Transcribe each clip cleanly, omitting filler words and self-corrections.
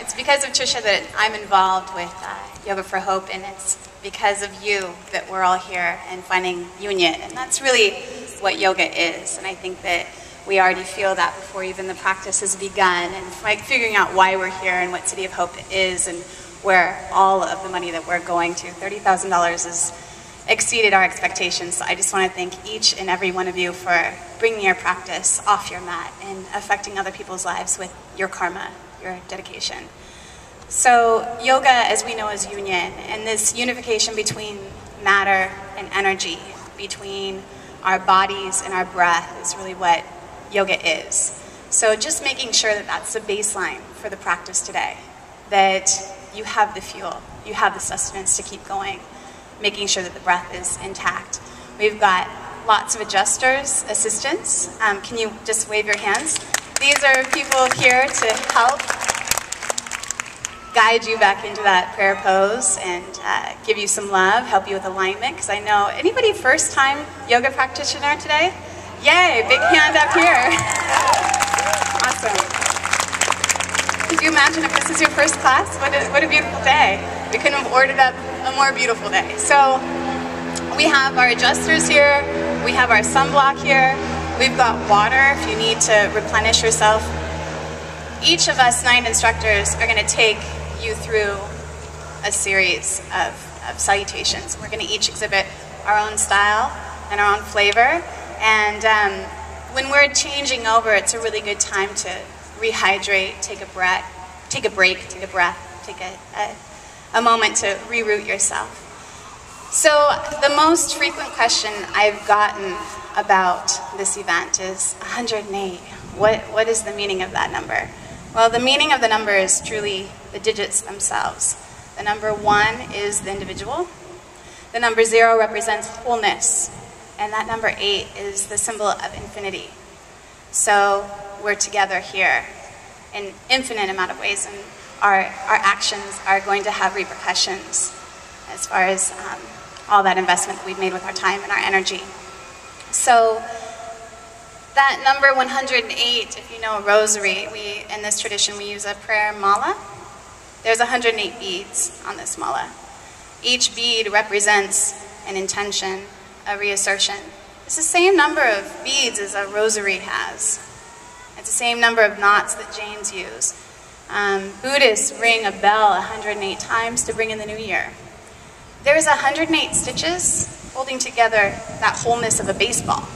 It's because of Trisha that I'm involved with Yoga for Hope, and it's because of you that we're all here and finding union. And that's really what yoga is. And I think that we already feel that before even the practice has begun, and like figuring out why we're here and what City of Hope is and where all of the money that we're going to. $30,000 has exceeded our expectations. So I just want to thank each and every one of you for bringing your practice off your mat and affecting other people's lives with your karma, your dedication. So yoga, as we know, is union, and this unification between matter and energy, between our bodies and our breath, is really what yoga is. So just making sure that that's the baseline for the practice today, that you have the fuel, you have the sustenance to keep going, making sure that the breath is intact. We've got lots of adjusters, assistants. Can you just wave your hands? These are people here to help guide you back into that prayer pose and give you some love, help you with alignment, because I know, anybody first time yoga practitioner today? Yay, big hand up here. Awesome. Could you imagine if this is your first class? What a beautiful day. We couldn't have ordered up a more beautiful day. So we have our adjusters here, we have our sunblock here, we've got water if you need to replenish yourself. Each of us 9 instructors are going to take you through a series of salutations. We're going to each exhibit our own style and our own flavor, and when we're changing over, it's a really good time to rehydrate, take a break, take a breath, take a moment to reroute yourself. So the most frequent question I've gotten about this event is 108. What is the meaning of that number? Well, the meaning of the number is truly the digits themselves. The number 1 is the individual. The number 0 represents wholeness. And that number 8 is the symbol of infinity. So we're together here in infinite amount of ways, and our actions are going to have repercussions as far as all that investment that we've made with our time and our energy. So that number 108, if you know a rosary, in this tradition we use a prayer mala. There's 108 beads on this mala. Each bead represents an intention, a reassertion. It's the same number of beads as a rosary has. It's the same number of knots that Jains use. Buddhists ring a bell 108 times to bring in the new year. There's 108 stitches holding together that wholeness of a baseball.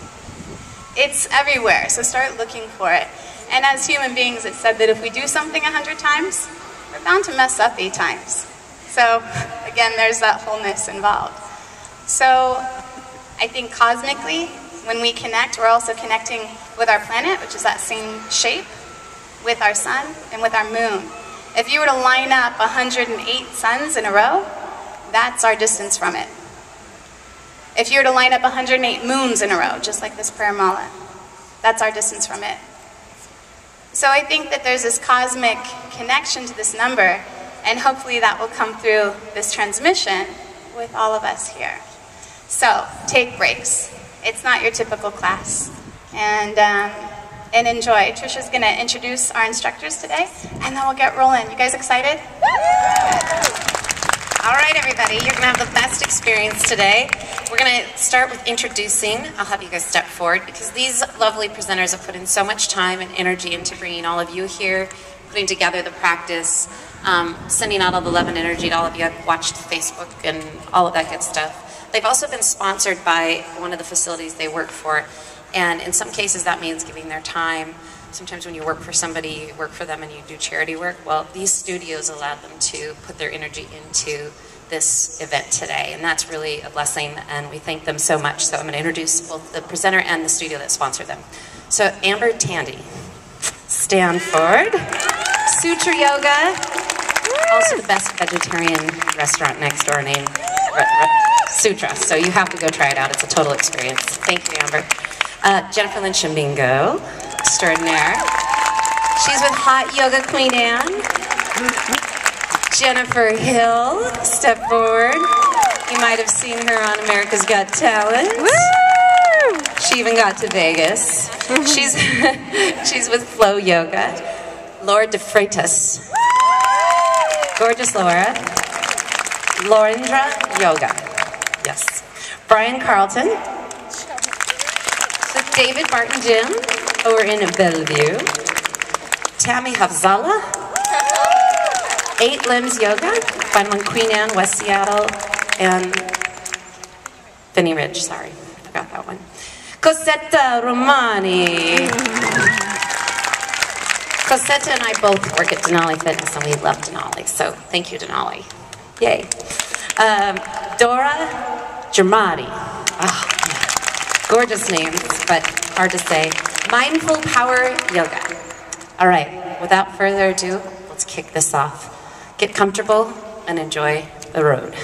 It's everywhere, so start looking for it. And as human beings, it's said that if we do something 100 times, we're bound to mess up 8 times. So again, there's that wholeness involved. So I think cosmically, when we connect, we're also connecting with our planet, which is that same shape, with our sun and with our moon. If you were to line up 108 suns in a row, that's our distance from it. If you were to line up 108 moons in a row, just like this prayer mala, that's our distance from it. So I think that there's this cosmic connection to this number, and hopefully that will come through this transmission with all of us here. So take breaks. It's not your typical class. And enjoy. Trisha's going to introduce our instructors today, and then we'll get rolling. You guys excited? All right, everybody, you're going to have the best experience today. We're going to start with introducing. I'll have you guys step forward, because these lovely presenters have put in so much time and energy into bringing all of you here, putting together the practice, sending out all the love and energy to all of you. I've watched Facebook and all of that good stuff. They've also been sponsored by one of the facilities they work for, and in some cases that means giving their time. Sometimes when you work for somebody, you work for them and you do charity work. Well, these studios allow them to put their energy into this event today, and that's really a blessing, and we thank them so much. So I'm going to introduce both the presenter and the studio that sponsored them. So Amber Tandy, stand forward. Sutra Yoga, also the best vegetarian restaurant next door named Sutra, so you have to go try it out. It's a total experience. Thank you, Amber. Jennifer Lynn Chimbingo, extraordinaire. She's with Hot Yoga Queen Anne. Jennifer Hill, step forward. You might have seen her on America's Got Talent. Woo! She even got to Vegas. She's with Flow Yoga. Laura De Freitas. Gorgeous Laura. Lorindra Yoga. Yes. Brian Carlton. So David Martin Jim over in Bellevue. Tammy Havzala. 8 Limbs Yoga. Find them in Queen Anne, West Seattle, and Finney Ridge. Sorry, I forgot that one. Cosetta Romani. Cosetta and I both work at Denali Fitness, and we love Denali, so thank you, Denali. Yay. Dora Germati. Oh, gorgeous names, but hard to say. Mindful Power Yoga. All right, without further ado, let's kick this off. Get comfortable and enjoy the road.